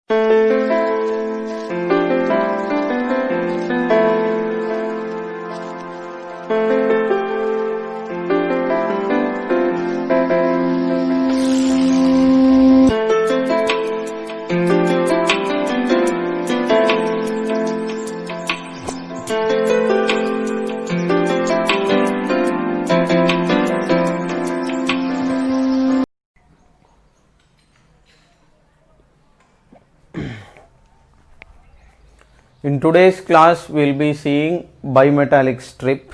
In today's class, we will be seeing bimetallic strip.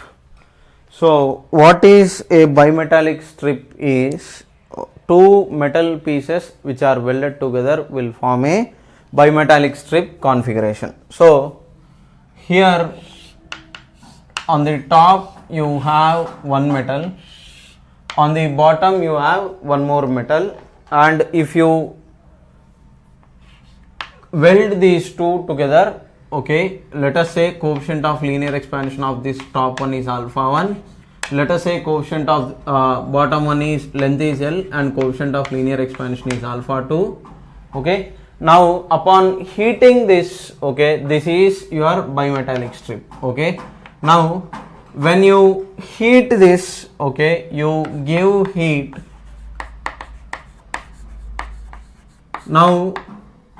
So, what is a bimetallic strip is two metal pieces which are welded together will form a bimetallic strip configuration. So, here on the top you have one metal, on the bottom you have one more metal, and if you weld these two together, okay, let us say coefficient of linear expansion of this top one is alpha 1, let us say coefficient of bottom one is length is L and coefficient of linear expansion is alpha 2. Okay, now upon heating this, okay, this is your bimetallic strip. Okay, now when you heat this, okay, you give heat. Now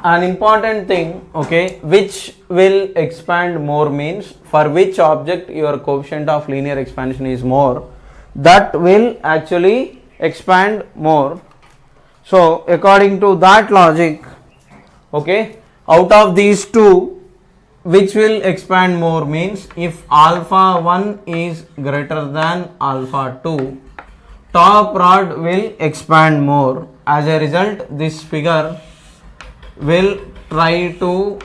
an important thing, okay, which will expand more means for which object your coefficient of linear expansion is more, that will actually expand more. So according to that logic, okay, out of these two, which will expand more means if alpha 1 is greater than alpha 2, top rod will expand more. As a result, this figure will try to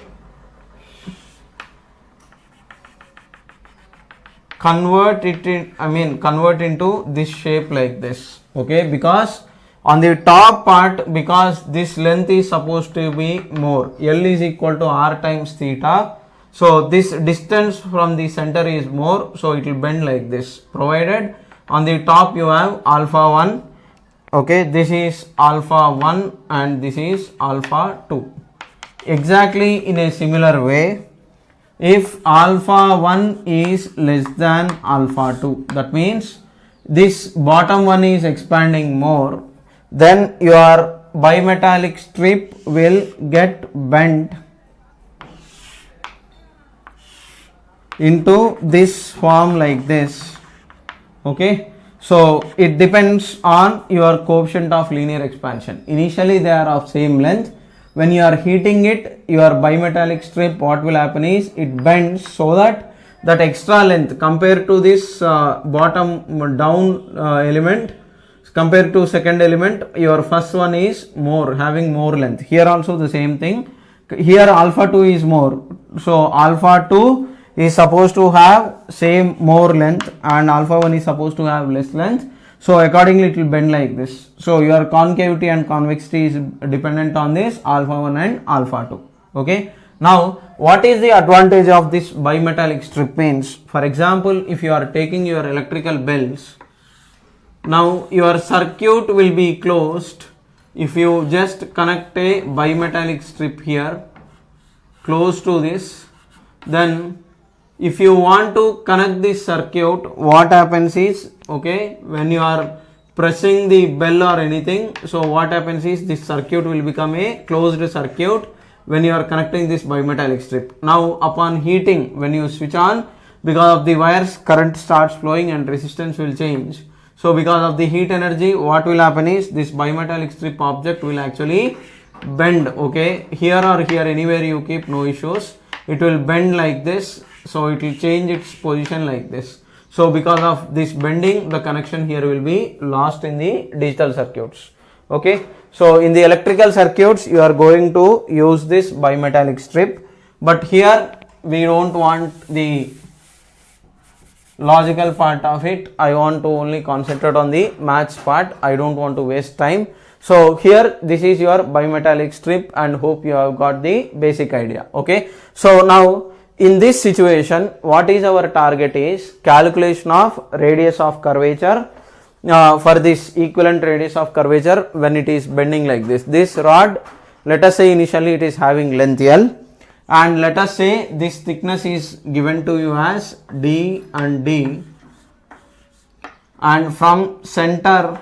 convert into this shape like this. Okay, because on the top part, because this length is supposed to be more, L is equal to R times theta, so this distance from the center is more, so it will bend like this, provided on the top you have alpha 1. Okay, this is alpha 1 and this is alpha 2. Exactly in a similar way, if alpha 1 is less than alpha 2, that means this bottom one is expanding more, then your bimetallic strip will get bent into this form like this. Okay, so it depends on your coefficient of linear expansion. Initially they are of same length. When you are heating it, your bimetallic strip, what will happen is it bends so that that extra length compared to this bottom down element, compared to second element, your first one is more, having more length. Here also the same thing. Here alpha 2 is more, so alpha 2 is supposed to have same more length and alpha 1 is supposed to have less length, so accordingly it will bend like this. So your concavity and convexity is dependent on this alpha 1 and alpha 2. Okay, now what is the advantage of this bimetallic strip means, for example, if you are taking your electrical bells, now your circuit will be closed if you just connect a bimetallic strip here close to this. Then if you want to connect this circuit, what happens is, okay, when you are pressing the bell or anything, so what happens is this circuit will become a closed circuit when you are connecting this bimetallic strip. Now upon heating, when you switch on, because of the wires, current starts flowing and resistance will change. So because of the heat energy, what will happen is this bimetallic strip object will actually bend. Okay, here or here, anywhere you keep, no issues, it will bend like this. So it will change its position like this. So because of this bending, the connection here will be lost in the digital circuits. Okay, so in the electrical circuits you are going to use this bimetallic strip, but here we don't want the logical part of it. I want to only concentrate on the maths part. I don't want to waste time. So here this is your bimetallic strip and hope you have got the basic idea. Okay, so now in this situation, what is our target is calculation of radius of curvature for this equivalent radius of curvature when it is bending like this. This rod let us say initially it is having length L, and let us say this thickness is given to you as D and D, and from center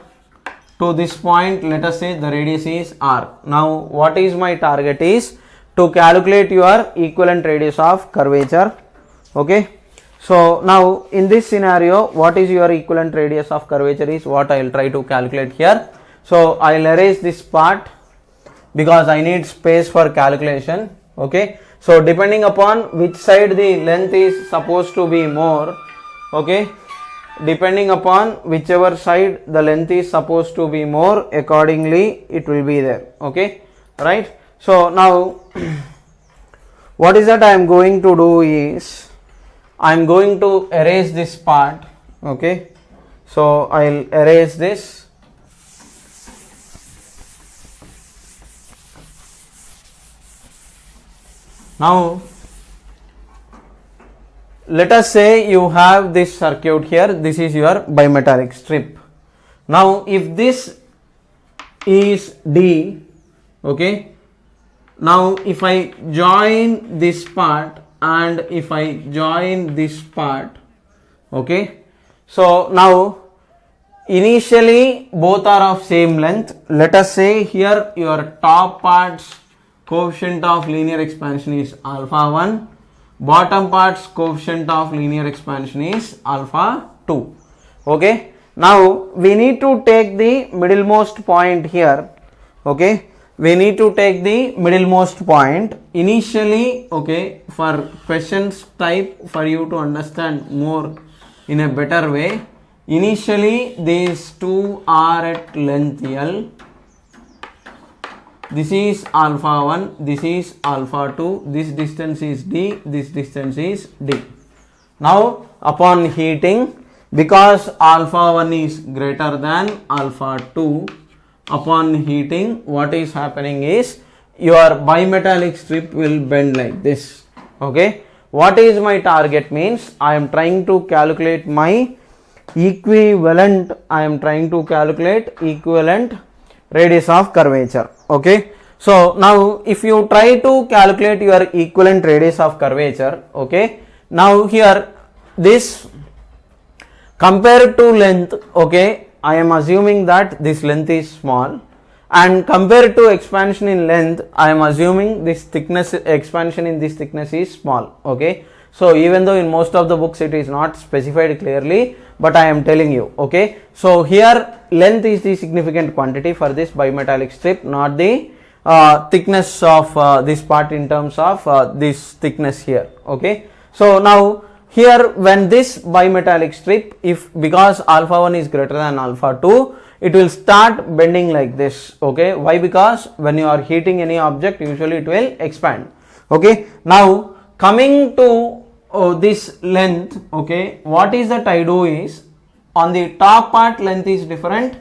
to this point let us say the radius is R. Now what is my target is to calculate your equivalent radius of curvature. Okay, so now in this scenario what is your equivalent radius of curvature is what I will try to calculate here. So I will erase this part because I need space for calculation. Okay, so depending upon which side the length is supposed to be more, okay, depending upon whichever side the length is supposed to be more, accordingly it will be there. Okay, right. So now what is that I am going to do is I am going to erase this part. Okay, so I will erase this. Now let us say you have this circuit here, this is your bimetallic strip. Now if this is D, okay, now if I join this part and if I join this part, okay, so now initially both are of same length. Let us say here your top part's coefficient of linear expansion is alpha 1, bottom part's coefficient of linear expansion is alpha 2. Okay, now we need to take the middlemost point here. Okay, we need to take the middlemost point initially. Okay, for questions type, for you to understand more in a better way, initially these two are at length L. This is alpha 1, this is alpha 2, this distance is D, this distance is D. Now upon heating, because alpha 1 is greater than alpha 2, upon heating what is happening is your bimetallic strip will bend like this. Okay, what is my target means I am trying to calculate my equivalent, radius of curvature. Okay, so now if you try to calculate your equivalent radius of curvature, okay, now here this compared to length, okay, I am assuming that this length is small, and compared to expansion in length I am assuming this thickness, expansion in this thickness is small. Okay, so even though in most of the books it is not specified clearly, but I am telling you. Okay, so here length is the significant quantity for this bimetallic strip, not the thickness of this part in terms of this thickness here. Okay, so now here when this bimetallic strip, if because alpha 1 is greater than alpha 2, it will start bending like this. Okay, why? Because when you are heating any object, usually it will expand. Okay, now coming to this length, okay, what is that I do is on the top part length is different,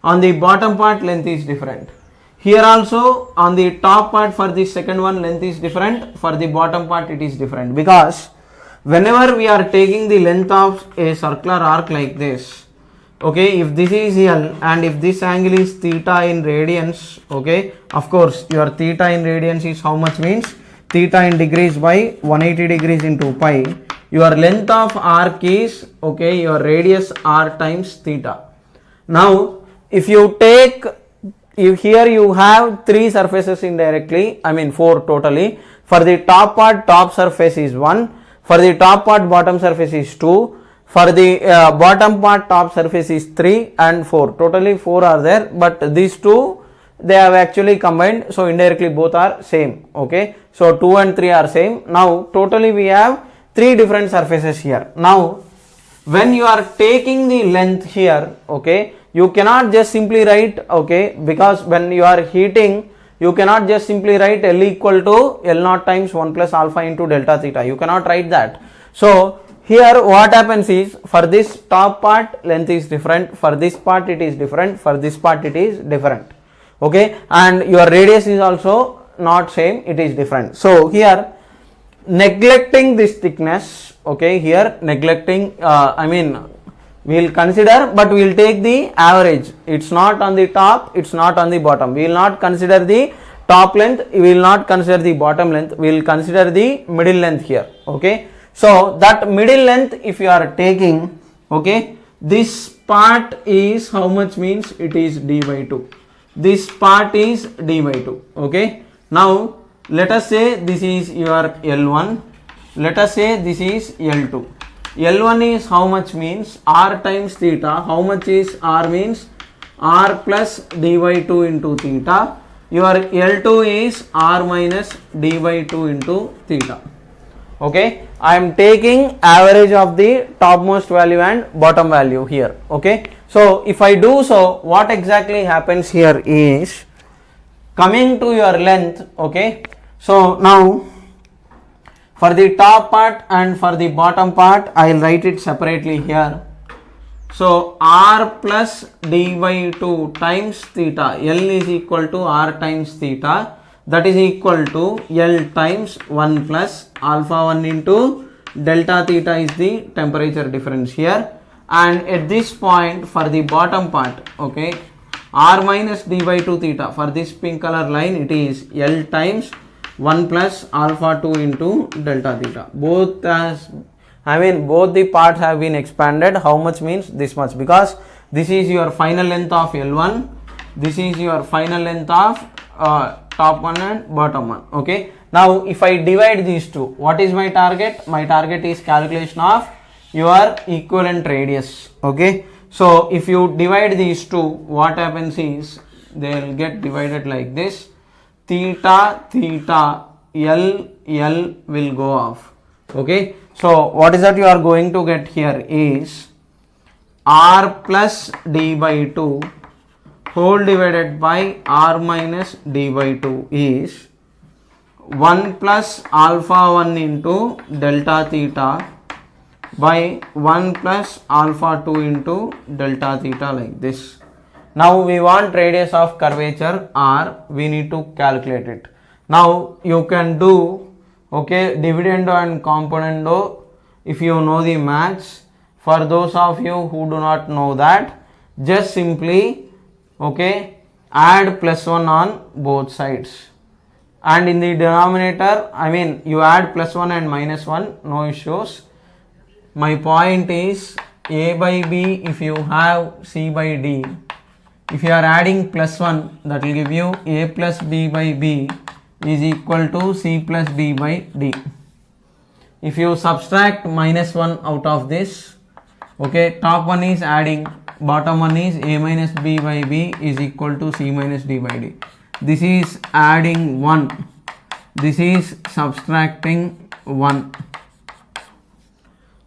on the bottom part length is different. Here also on the top part for the second one length is different, for the bottom part it is different, because whenever we are taking the length of a circular arc like this, okay, if this is L and if this angle is theta in radians, okay, of course your theta in radians is how much means theta in degrees by 180 degrees into pi, your length of arc is, okay, your radius r times theta. Now if you take, here you have three surfaces indirectly, I mean 4 totally. For the top part, top surface is 1, for the top part bottom surface is 2, for the bottom part top surface is 3 and 4, totally 4 are there, but these two they have actually combined, so indirectly both are same. Okay, so 2 and 3 are same. Now totally we have 3 different surfaces here. Now when you are taking the length here, okay, you cannot just simply write, okay, because when you are heating you cannot just simply write L equal to L naught times 1 plus alpha into delta theta, you cannot write that. So here what happens is, for this top part length is different, for this part it is different, for this part it is different. Okay, and your radius is also not same, it is different. So here neglecting this thickness, okay, here neglecting, I mean we will consider, but we will take the average. It's not on the top, it's not on the bottom. We will not consider the top length, we will not consider the bottom length, we will consider the middle length here. Okay, so that middle length if you are taking, okay, this part is how much, means it is d by 2, this part is d by 2. Okay, now let us say this is your L1, let us say this is L2. L1 is how much, means r times theta. How much is r, means r plus d by 2 into theta. Your L2 is r minus d by 2 into theta. Okay, I am taking average of the topmost value and bottom value here. Okay, so if I do so, what exactly happens here is, coming to your length. Okay, so now for the top part and for the bottom part, I will write it separately here. So r plus d by 2 times theta, L is equal to r times theta, that is equal to L times 1 plus alpha 1 into delta theta is the temperature difference here. And at this point for the bottom part, okay, r minus d by 2 theta, for this pink color line it is L times 1 plus alpha 2 into delta theta. Both the parts have been expanded. How much, means this much, because this is your final length of L1, this is your final length of top one and bottom one. Okay, now if I divide these two, what is my target? My target is calculation of your equivalent radius. Okay, so if you divide these two, what happens is they will get divided like this. Theta, theta, L will go off. Okay, so what is that you are going to get here is r plus d by 2 whole divided by r minus d by 2 is 1 plus alpha 1 into delta theta by 1 plus alpha 2 into delta theta, like this. Now we want radius of curvature r, we need to calculate it. Now you can do, okay, dividendo and componendo if you know the maths. For those of you who do not know that, just simply, okay, add plus 1 on both sides, and in the denominator, you add plus 1 and minus 1, no issues. My point is a by b, if you have c by d, if you are adding plus 1, that will give you a plus b by b is equal to c plus d by d. If you subtract minus 1 out of this, okay, top one is adding, bottom one is a minus b by b is equal to c minus d by d. This is adding 1, this is subtracting 1.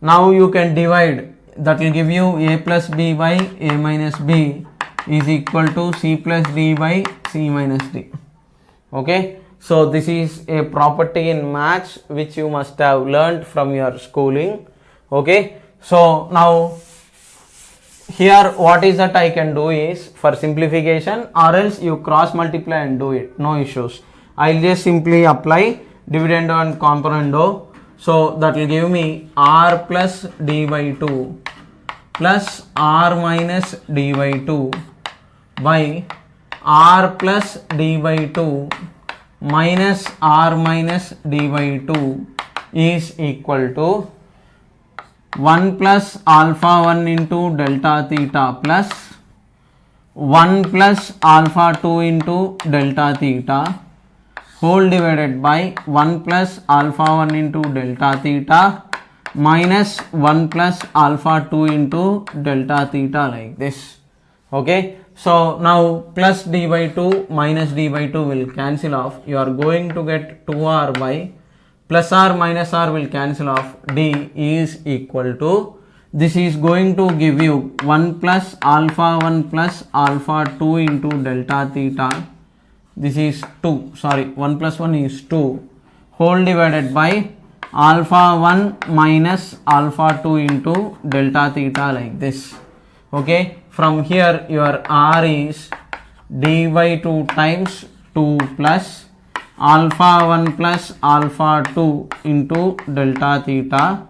Now you can divide, that will give you a plus b by a minus b is equal to c plus d by c minus d. Okay, so this is a property in maths which you must have learned from your schooling. Okay, so now here what is that I can do is, for simplification, or else you cross multiply and do it, no issues. I'll just simply apply dividendo and componendo. So that will give me r plus d by 2 plus r minus d by 2 by r plus d by 2 minus r minus d by 2 is equal to 1 plus alpha 1 into delta theta plus 1 plus alpha 2 into delta theta whole divided by 1 plus alpha 1 into delta theta minus 1 plus alpha 2 into delta theta, like this. Okay, so now plus d by 2 minus d by 2 will cancel off. You are going to get 2r by plus r minus r will cancel off. D is equal to, this is going to give you 1 plus alpha 1 plus alpha 2 into delta theta. This is 2, sorry, 1 plus 1 is 2 whole divided by alpha 1 minus alpha 2 into delta theta, like this. Okay, from here your r is d by 2 times 2 plus alpha 1 plus alpha 2 into delta theta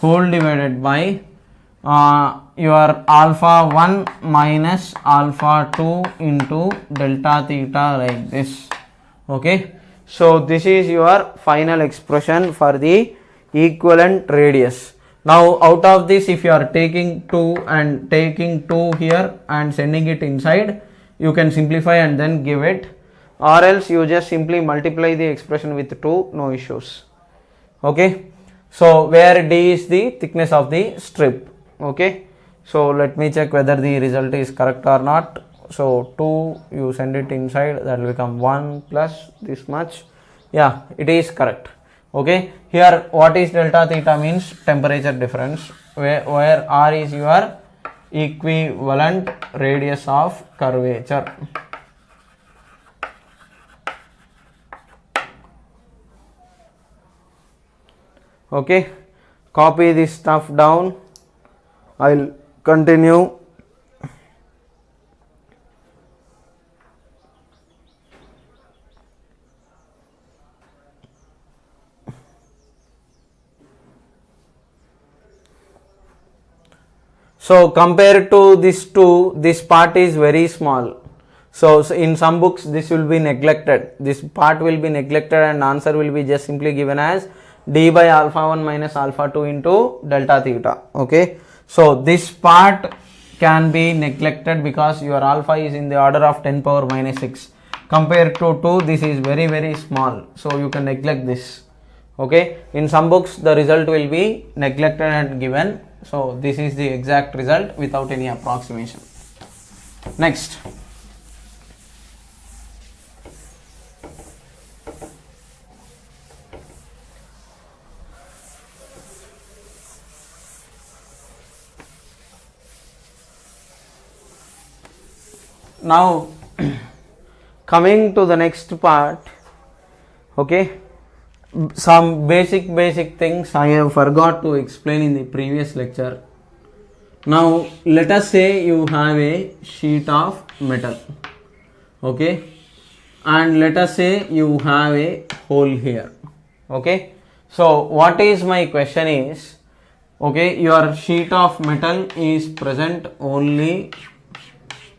whole divided by your alpha 1 minus alpha 2 into delta theta, like this. Okay, so this is your final expression for the equivalent radius. Now out of this, if you are taking 2 and taking 2 here and sending it inside, you can simplify and then give it, or else you just simply multiply the expression with 2, no issues. Okay, so where d is the thickness of the strip. Okay, so let me check whether the result is correct or not. So 2, you send it inside, that will become 1 plus this much. Yeah, it is correct. Okay, here what is delta theta means temperature difference, where r is your equivalent radius of curvature. Okay, copy this stuff down. I'll continue. So compared to this 2, this part is very small. So in some books this will be neglected. This part will be neglected and answer will be just simply given as d by alpha 1 minus alpha 2 into delta theta. Okay. So this part can be neglected because your alpha is in the order of 10 power minus 6. Compared to 2, this is very, very small. So you can neglect this. Okay. In some books the result will be neglected and given. So this is the exact result without any approximation. Next. Now coming to the next part, okay, some basic things I have forgot to explain in the previous lecture. Now let us say you have a sheet of metal, okay, and let us say you have a hole here. Okay, so what is my question is, okay, your sheet of metal is present only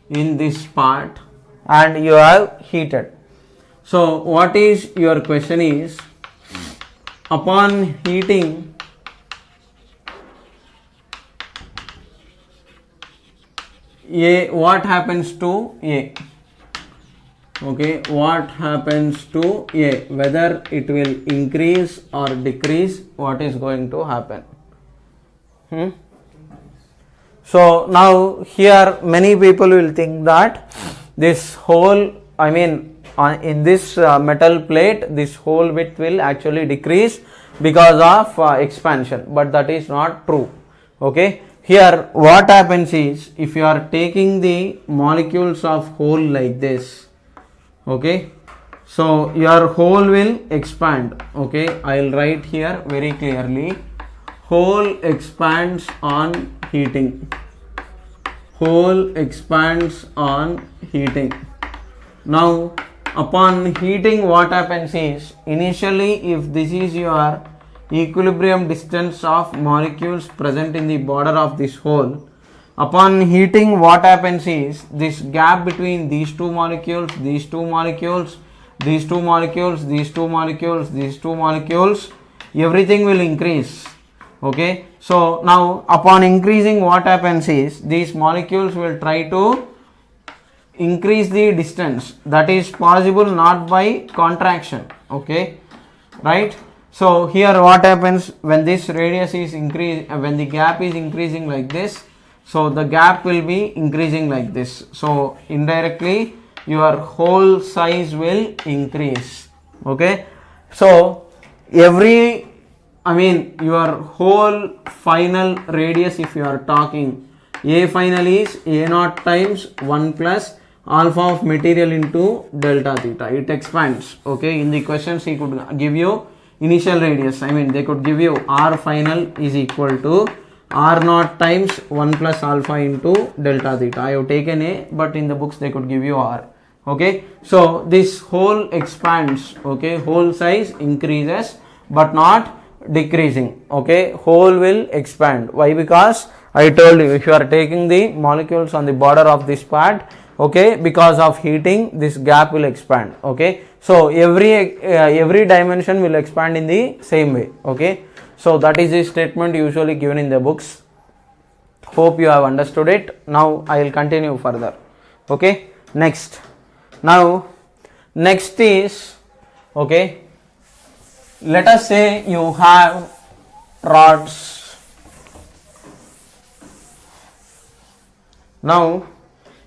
in this part and you have heated. So what is your question is, upon heating A, what happens to A? Okay, what happens to A? Whether it will increase or decrease, what is going to happen? So now here many people will think that this hole, I mean in this metal plate, this hole width will actually decrease because of expansion, but that is not true. Okay, here what happens is, if you are taking the molecules of hole like this, okay, so your hole will expand. Okay, I will write here very clearly, hole expands on heating. Hole expands on heating. Now upon heating, what happens is, initially if this is your equilibrium distance of molecules present in the border of this hole, upon heating what happens is, this gap between these two molecules, these two molecules, these two molecules, these two molecules, these two molecules, everything will increase. Okay, so now upon increasing, what happens is, these molecules will try to increase the distance. That is possible not by contraction. Okay, right? So here what happens, when this radius is increased, when the gap is increasing like this, so the gap will be increasing like this. So indirectly your hole size will increase. Okay, so your whole final radius, if you are talking, A final is A naught times 1 plus alpha of material into delta theta. It expands. Okay, in the questions he could give you initial radius. They could give you R final is equal to R naught times 1 plus alpha into delta theta. I have taken A, but in the books they could give you R. Okay, so this hole expands. Okay, hole size increases but not decreasing. Okay, hole will expand. Why? Because I told you, if you are taking the molecules on the border of this part, okay, because of heating this gap will expand. Okay, So every dimension will expand in the same way. Okay, so that is the statement usually given in the books. Hope you have understood it. Now I will continue further. Okay, next is, okay, let us say you have rods. Now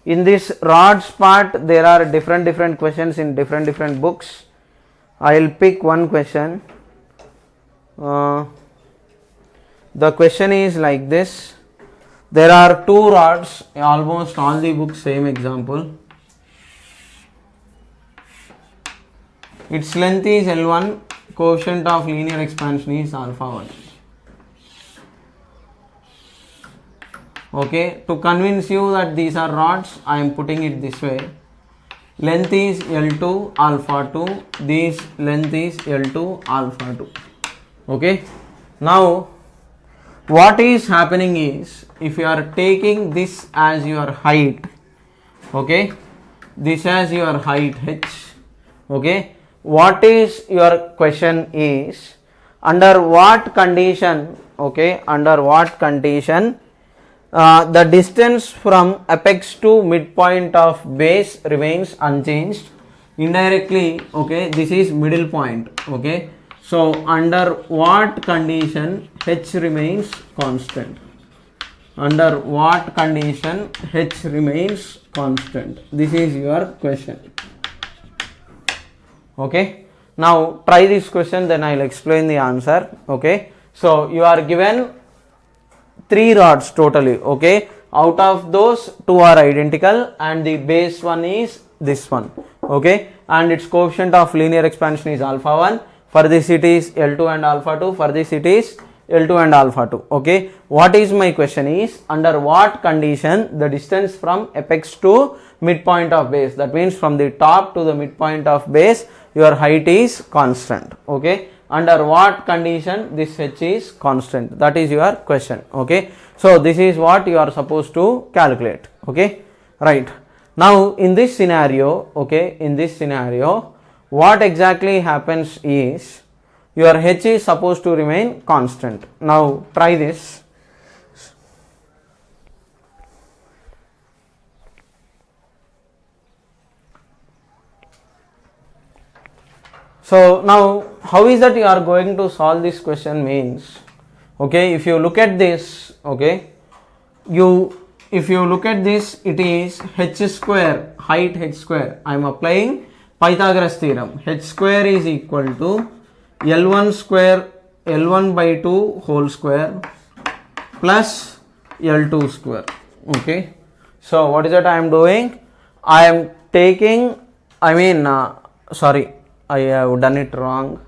in this rods part there are different questions in different books. I will pick one question. The question is like this. There are two rods, almost all the books same example. Its length is L1, coefficient of linear expansion is alpha 1. Okay, to convince you that these are rods, I am putting it this way. Length is L2 alpha 2, this length is L2 alpha 2. Okay, now what is happening is, if you are taking this as your height, okay, this as your height h, okay, what is your question is, under what condition, okay, under what condition the distance from apex to midpoint of base remains unchanged. Indirectly, okay, this is middle point. Okay, so under what condition h remains constant? Under what condition h remains constant? This is your question. Okay, now try this question, then I will explain the answer. Okay, so you are given 3 rods totally. Okay, out of those 2 are identical and the base one is this one. Okay, and its coefficient of linear expansion is alpha 1. For this it is L2 and alpha 2. For this it is L2 and alpha 2. Okay, what is my question is, under what condition the distance from apex to midpoint of base, that means from the top to the midpoint of base, your height is constant. Okay, under what condition this h is constant, that is your question. Okay, so this is what you are supposed to calculate. Okay, right. Now in this scenario, okay, in this scenario what exactly happens is, your h is supposed to remain constant. Now try this. So now how is that you are going to solve this question means, okay, if you look at this, okay, if you look at this, it is h square, height h square. I am applying Pythagoras theorem. H square is equal to L1 square, L1 by 2 whole square plus L2 square. Okay, so what is that I am doing? I am taking, sorry, I have done it wrong.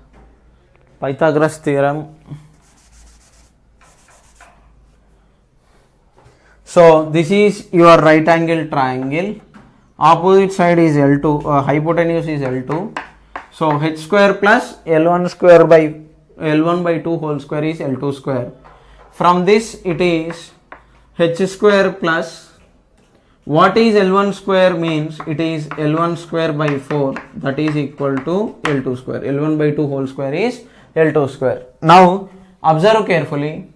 Pythagoras theorem. So this is your right angle triangle. Opposite side is L2, hypotenuse is L2. So h square plus L1 square by L1 by 2 whole square is L2 square. From this it is h square plus, what is L1 square means, it is L1 square by 4, that is equal to L2 square. L1 by 2 whole square is L2 square. Now observe carefully.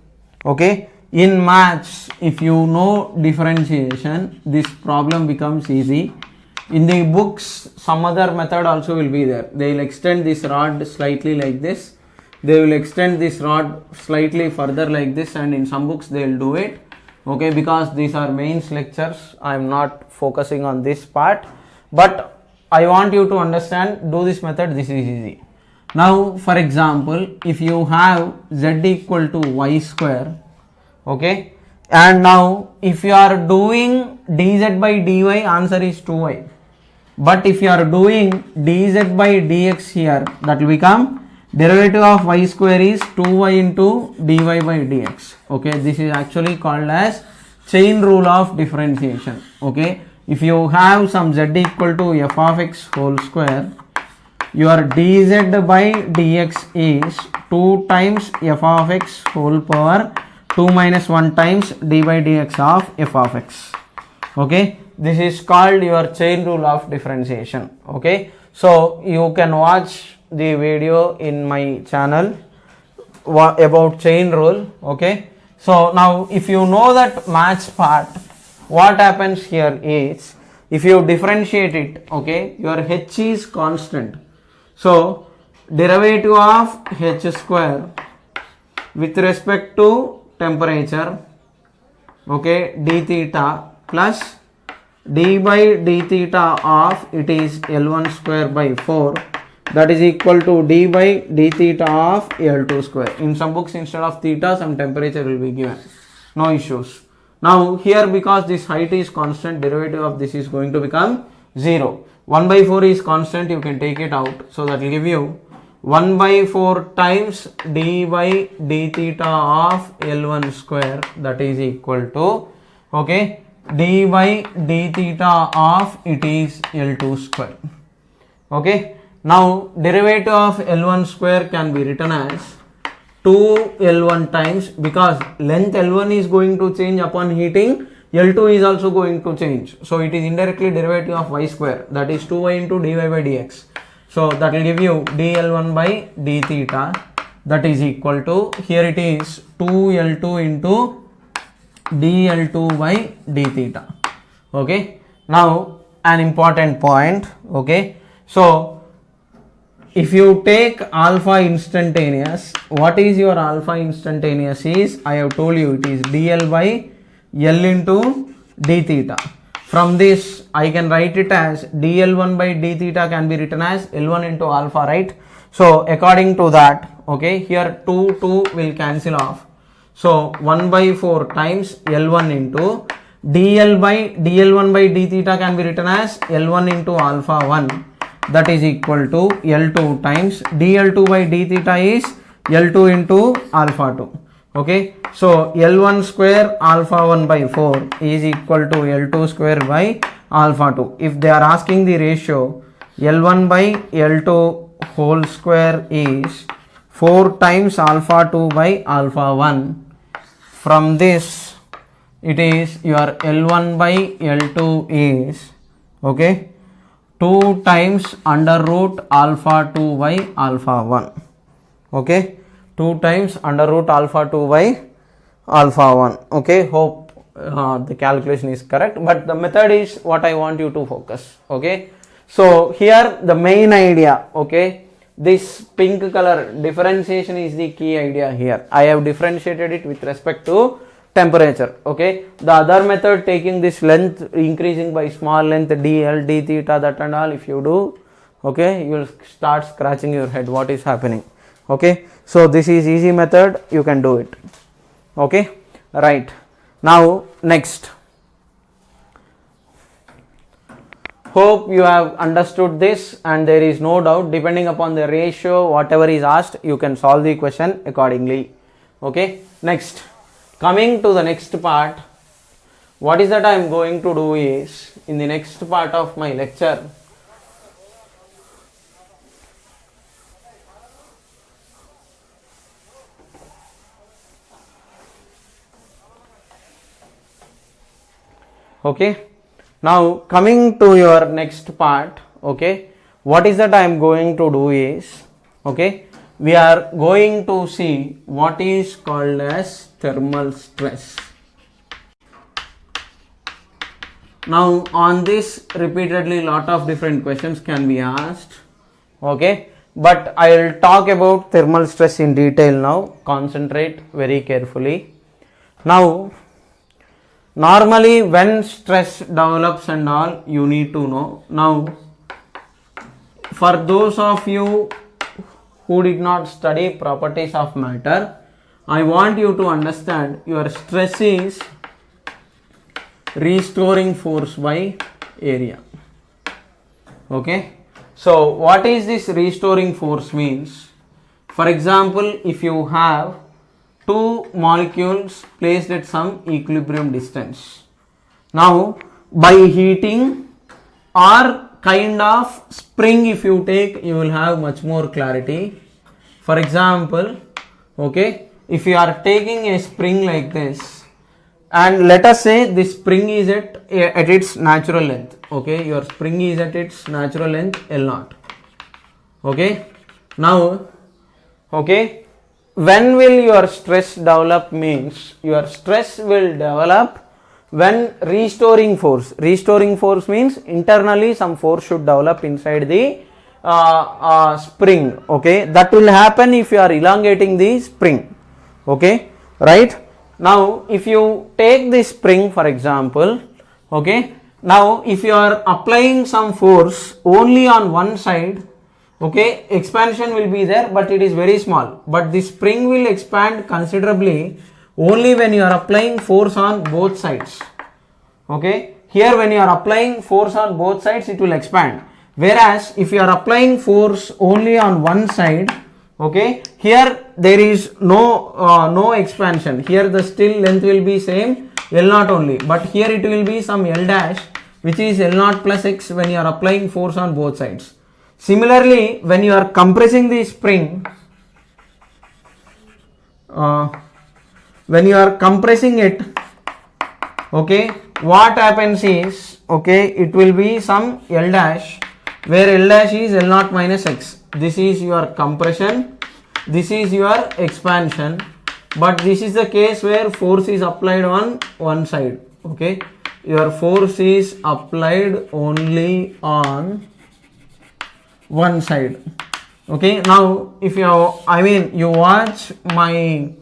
Okay, in maths if you know differentiation, this problem becomes easy. In the books some other method also will be there. They will extend this rod slightly like this, they will extend this rod slightly further like this, and in some books they will do it. Okay, because these are mains lectures, I am not focusing on this part, but I want you to understand, do this method, this is easy. Now for example, if you have z equal to y square, okay, and now if you are doing dz by dy, answer is 2y, but if you are doing dz by dx here, that will become derivative of y square is 2y into dy by dx. Okay, this is actually called as chain rule of differentiation. Okay, if you have some z equal to f of x whole square, your dz by dx is 2 times f of x whole power 2 minus 1 times d by dx of f of x. Okay, this is called your chain rule of differentiation. Okay, So you can watch the video in my channel about chain rule. Okay, so now if you know that match part, what happens here is, if you differentiate it, okay, your h is constant, so derivative of h square with respect to temperature, okay, d theta plus d by d theta of it is L1 square by 4, that is equal to d by d theta of L2 square. In some books, instead of theta, some temperature will be given. No issues. Now here, because this height is constant, derivative of this is going to become 0. 1 by 4 is constant, you can take it out. So that will give you 1 by 4 times d by d theta of L1 square, that is equal to, okay, d by d theta of it is L2 square. Okay. Now derivative of L1 square can be written as 2L1 times, because length L1 is going to change upon heating, L2 is also going to change. So it is indirectly derivative of y square, that is 2y into dy by dx. So that will give you dL1 by d theta, that is equal to, here it is 2L2 into dL2 by d theta. Okay. Now an important point. Okay. So if you take alpha instantaneous, what is your alpha instantaneous is, I have told you, it is dl by L into d theta. From this I can write it as dl1 by d theta can be written as L1 into alpha, right? So according to that, okay, here 2 will cancel off. So 1 by 4 times L1 into dl1 by d theta can be written as L1 into alpha 1, that is equal to L2 times dl2 by d theta is L2 into alpha 2. Okay, so L1 square alpha 1 by 4 is equal to L2 square by alpha 2. If they are asking the ratio, L1 by L2 whole square is 4 times alpha 2 by alpha 1. From this it is your L1 by L2 is, okay, 2 times under root alpha 2 by alpha 1. Okay, 2 times under root alpha 2 by alpha 1. Okay, hope the calculation is correct, but the method is what I want you to focus. Okay, so here the main idea, okay, this pink color differentiation is the key idea here. I have differentiated it with respect to temperature. Okay, the other method, taking this length increasing by small length dl d theta, that and all, if you do, okay, you will start scratching your head what is happening. Okay, so this is easy method, you can do it. Okay, right. Now next, hope you have understood this and there is no doubt. Depending upon the ratio, whatever is asked, you can solve the question accordingly. Okay, next, coming to the next part, what is that I am going to do is, in the next part of my lecture, okay, now coming to your next part, okay, what is that I am going to do is, okay, we are going to see what is called as thermal stress. Now on this repeatedly lot of different questions can be asked, okay, but I will talk about thermal stress in detail now. Concentrate very carefully. Now normally when stress develops and all, you need to know. Now for those of you who did not study properties of matter, I want you to understand your stress is restoring force by area. Okay, so what is this restoring force means? For example, if you have two molecules placed at some equilibrium distance, now by heating or kind of spring, if you take, you will have much more clarity. For example, okay, if you are taking a spring like this, and let us say this spring is at its natural length, okay, your spring is at its natural length L0, Okay, now, okay, when will your stress develop means your stress will develop when restoring force means internally some force should develop inside the spring. Okay, that will happen if you are elongating the spring. Okay, right. Now if you take this spring for example, okay, now if you are applying some force only on one side, okay, expansion will be there but it is very small, but the spring will expand considerably only when you are applying force on both sides. Okay, here when you are applying force on both sides it will expand, whereas if you are applying force only on one side, okay, here there is no expansion, here the still length will be same L0 only, but here it will be some L dash which is L0 plus X when you are applying force on both sides. Similarly, when you are compressing the spring, when you are compressing it, okay, what happens is, okay, it will be some L dash where L dash is L0 minus X. This is your compression, this is your expansion, but this is the case where force is applied on one side. Okay, your force is applied only on one side. Okay, now if you watch my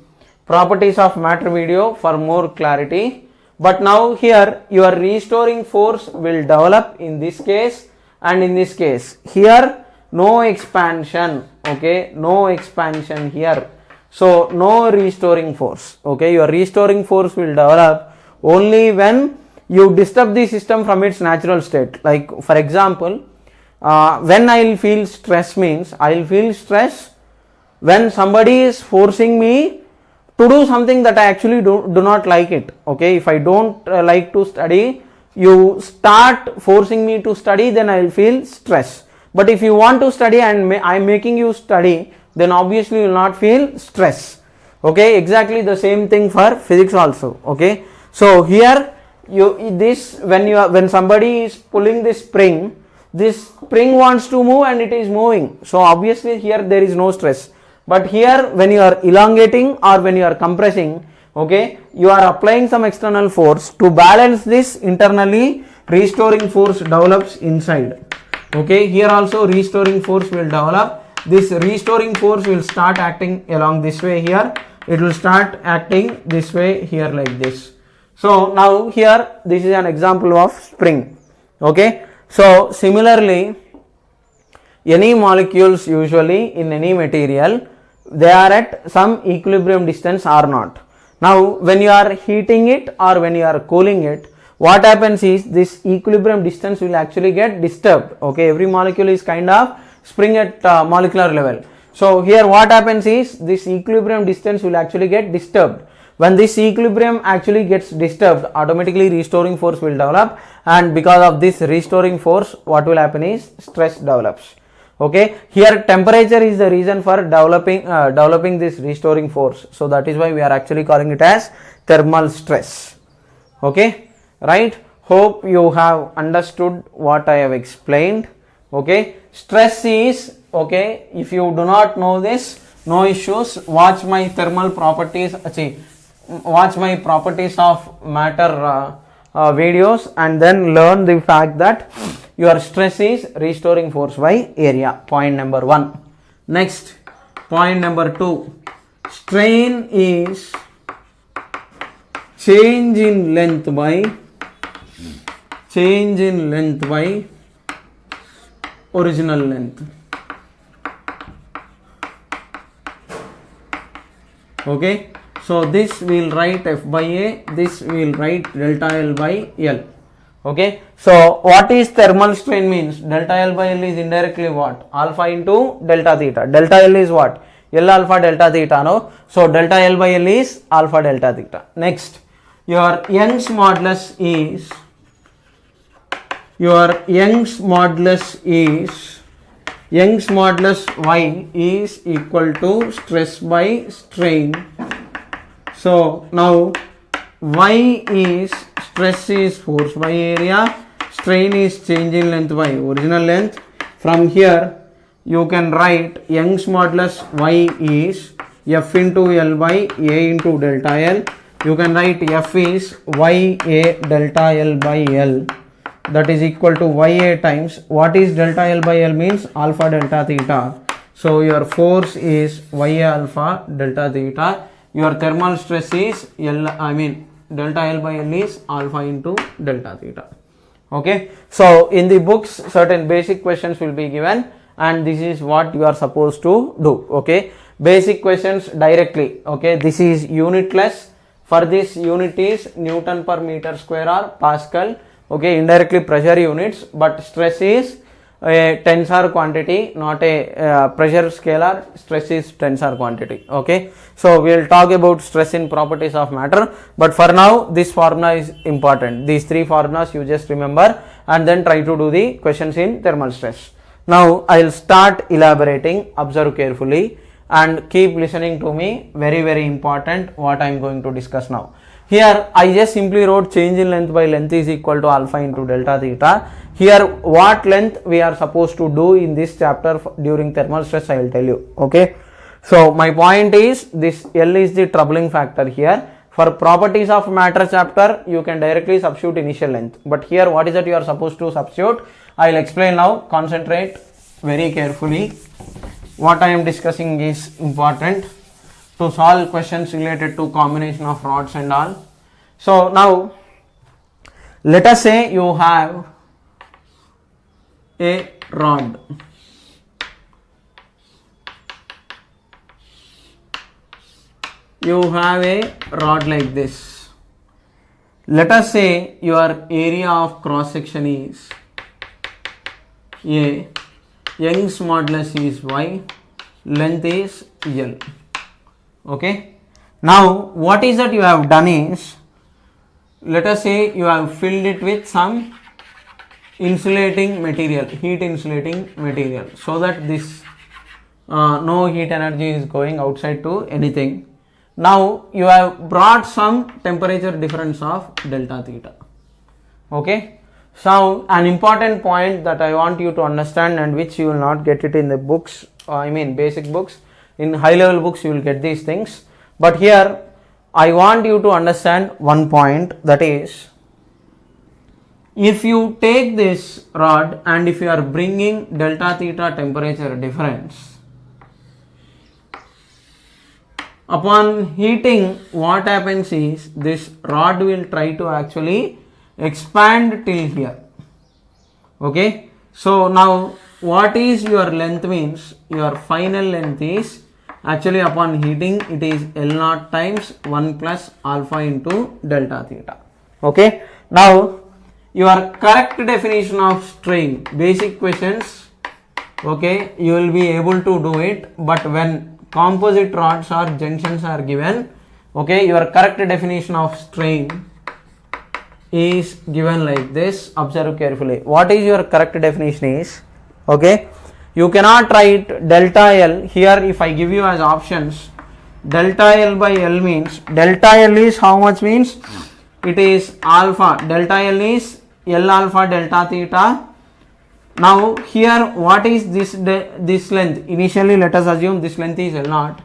properties of matter video for more clarity, but now here your restoring force will develop in this case and in this case. Here no expansion, okay, no expansion here, so no restoring force. Okay, your restoring force will develop only when you disturb the system from its natural state. Like for example, when I will feel stress means I will feel stress when somebody is forcing me to do something that I actually do not like it. Okay, if I don't like to study, you start forcing me to study, then I will feel stress. But if you want to study and I am making you study, then obviously you will not feel stress. Okay, exactly the same thing for physics also. Okay, so here when somebody is pulling this spring wants to move and it is moving, so obviously here there is no stress. But here when you are elongating or when you are compressing, okay, you are applying some external force to balance this internally, restoring force develops inside. Okay, here also restoring force will develop. This restoring force will start acting along this way here, it will start acting this way here like this. So now here this is an example of spring. Okay, so similarly any molecules usually in any material, they are at some equilibrium distance or not. Now when you are heating it or when you are cooling it, what happens is this equilibrium distance will actually get disturbed. Okay, every molecule is kind of spring at molecular level. So here what happens is this equilibrium distance will actually get disturbed. When this equilibrium actually gets disturbed, automatically restoring force will develop, and because of this restoring force, what will happen is stress develops. Okay, here temperature is the reason for developing this restoring force, so that is why we are actually calling it as thermal stress. Okay, right, hope you have understood what I have explained. Okay, stress is, okay, if you do not know this, no issues, watch my thermal properties, watch my properties of matter videos and then learn the fact that your stress is restoring force by area. Point number 1. Next, point number 2. Strain is change in length by original length. Okay, so this we will write F by A, this we will write delta L by L. Okay, so what is thermal strain means? Delta L by L is indirectly what? Alpha into delta theta. Delta L is what? L alpha delta theta, no? So delta L by L is alpha delta theta. Next, your Young's modulus is Y is equal to stress by strain. So now Y is stress is force by area, strain is change in length by original length. From here you can write Young's modulus y is F into L by A into delta L. You can write F is Y A delta L by L, that is equal to Ya times, what is delta L by L means alpha delta theta. So your force is Ya alpha delta theta. Your thermal stress is delta L by L is alpha into delta theta. Okay, so in the books certain basic questions will be given and this is what you are supposed to do. Okay, basic questions directly. Okay, this is unitless. For this unit is Newton per meter square or Pascal. Okay, indirectly pressure units, but stress is a tensor quantity, not a pressure scalar. Stress is tensor quantity. Okay, so we will talk about stress in properties of matter, but for now this formula is important. These three formulas you just remember and then try to do the questions in thermal stress. Now I will start elaborating. Observe carefully and keep listening to me. Very very important what I am going to discuss now. Here I just simply wrote change in length by length is equal to alpha into delta theta. Here what length we are supposed to do in this chapter during thermal stress I will tell you. Okay, so my point is this L is the troubling factor here. For properties of matter chapter you can directly substitute initial length, but here what is that you are supposed to substitute? I will explain now. Concentrate very carefully. What I am discussing is important to solve questions related to combination of rods and all. So now let us say you have a rod. You have a rod like this. Let us say your area of cross section is A, Young's modulus is Y, length is L. Okay, now what is that you have done is, let us say you have filled it with some insulating material, heat insulating material, so that this no heat energy is going outside to anything. Now you have brought some temperature difference of delta theta. Okay, so an important point that I want you to understand and which you will not get it in the books, basic books. In high level books you will get these things, but here I want you to understand one point, that is, if you take this rod and if you are bringing delta theta temperature difference, upon heating what happens is this rod will try to actually expand till here. Okay, so now what is your length means your final length is actually upon heating it is L naught times 1 plus alpha into delta theta. Okay, now your correct definition of strain, basic questions, okay, you will be able to do it, but when composite rods or junctions are given, okay, your correct definition of strain is given like this. Observe carefully. What is your correct definition is, okay, you cannot write delta L here. If I give you as options, delta L by L means, delta L is how much means it is alpha, delta L is L alpha delta theta. Now here what is this length? Initially let us assume this length is L naught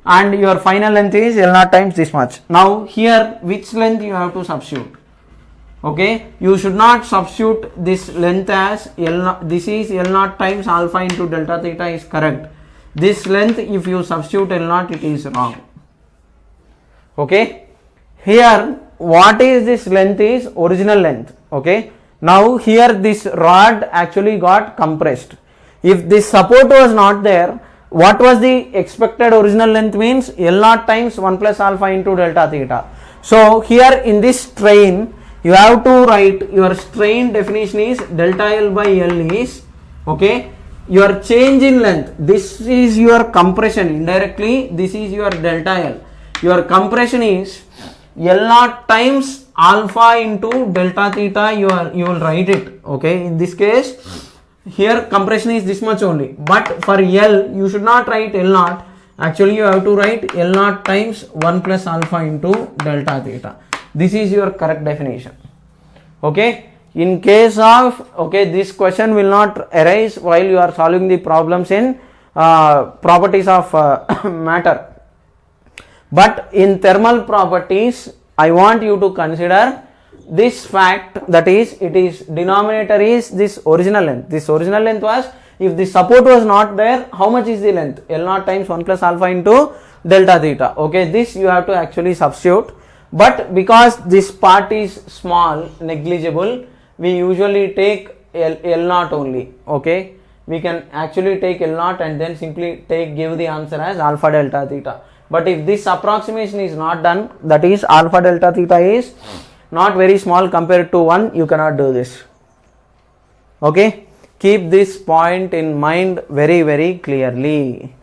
and your final length is L naught times this much. Now here which length you have to substitute? Okay, you should not substitute this length as L, this is L naught times alpha into delta theta is correct. This length if you substitute L naught it is wrong. Okay, here what is this length is original length. Okay, now here this rod actually got compressed. If this support was not there, what was the expected original length means L naught times 1 plus alpha into delta theta. So here in this strain you have to write your strain definition is delta L by L is, okay, your change in length, this is your compression, indirectly this is your delta L, your compression is L naught times alpha into delta theta, you will write it. Okay, in this case here compression is this much only, but for L you should not write L naught, actually you have to write L naught times 1 plus alpha into delta theta. This is your correct definition. Okay, In case of, okay, this question will not arise while you are solving the problems in properties of matter. But in thermal properties, I want you to consider this fact, that is, it is denominator is this original length. This original length was, if the support was not there, how much is the length? L naught times 1 plus alpha into delta theta. Okay, this you have to actually substitute. But because this part is small, negligible, we usually take L naught only. Okay, we can actually take L naught and then simply give the answer as alpha delta theta. But if this approximation is not done, that is alpha delta theta is not very small compared to 1, you cannot do this. Okay, keep this point in mind very clearly.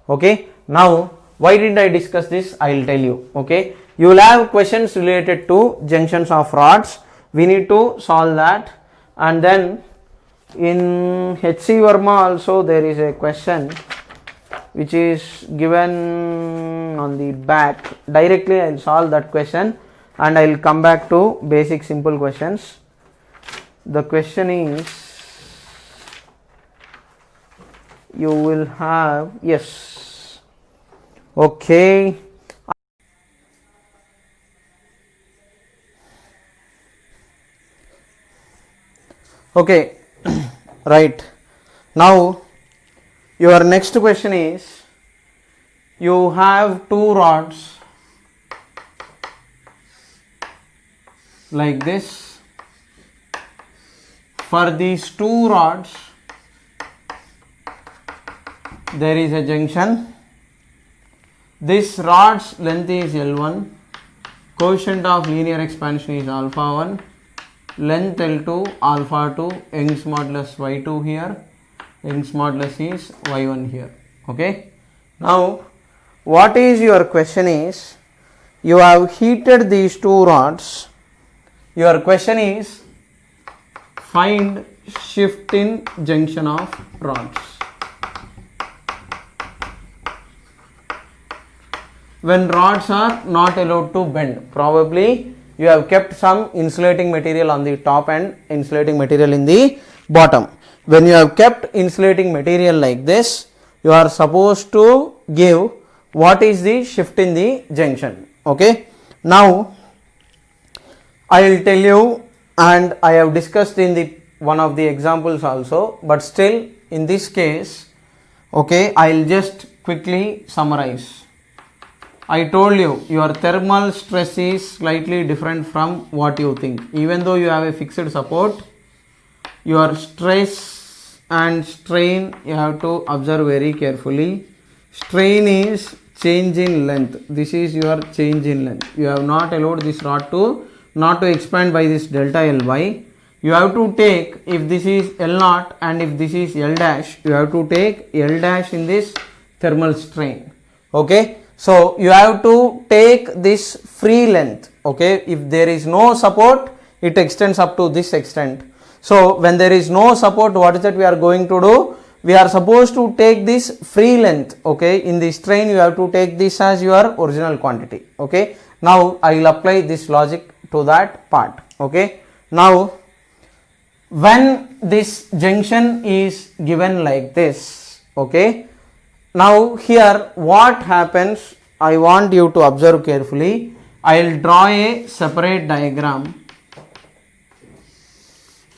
Okay, now why did I discuss this? I will tell you. Okay, you will have questions related to junctions of rods. We need to solve that. And then in HC Verma also there is a question which is given on the back. Directly I will solve that question and I will come back to basic simple questions. The question is, you will have, yes, okay. Okay, right. Now your next question is, you have two rods like this. For these two rods there is a junction. This rod's length is L1, coefficient of linear expansion is alpha 1, length L2, alpha 2, Young's modulus Y2 here, Young's modulus is Y1 here. Okay, now what is your question is, you have heated these two rods. Your question is, find shift in junction of rods. When rods are not allowed to bend, probably you have kept some insulating material on the top and insulating material in the bottom. When you have kept insulating material like this, you are supposed to give what is the shift in the junction. Okay, now I will tell you, and I have discussed in the one of the examples also, but still in this case, okay, I will just quickly summarize. I told you your thermal stress is slightly different from what you think. Even though you have a fixed support, your stress and strain you have to observe very carefully. Strain is change in length. This is your change in length. You have not allowed this rod to not to expand by this delta Ly. You have to take, if this is L naught and if this is L dash, you have to take L dash in this thermal strain. Okay, so you have to take this free length. Okay, if there is no support, it extends up to this extent. So when there is no support, what is that we are going to do? We are supposed to take this free length. Okay, in the strain you have to take this as your original quantity. Okay, now I will apply this logic to that part. Okay, now when this junction is given like this, okay, now here what happens, I want you to observe carefully. I will draw a separate diagram.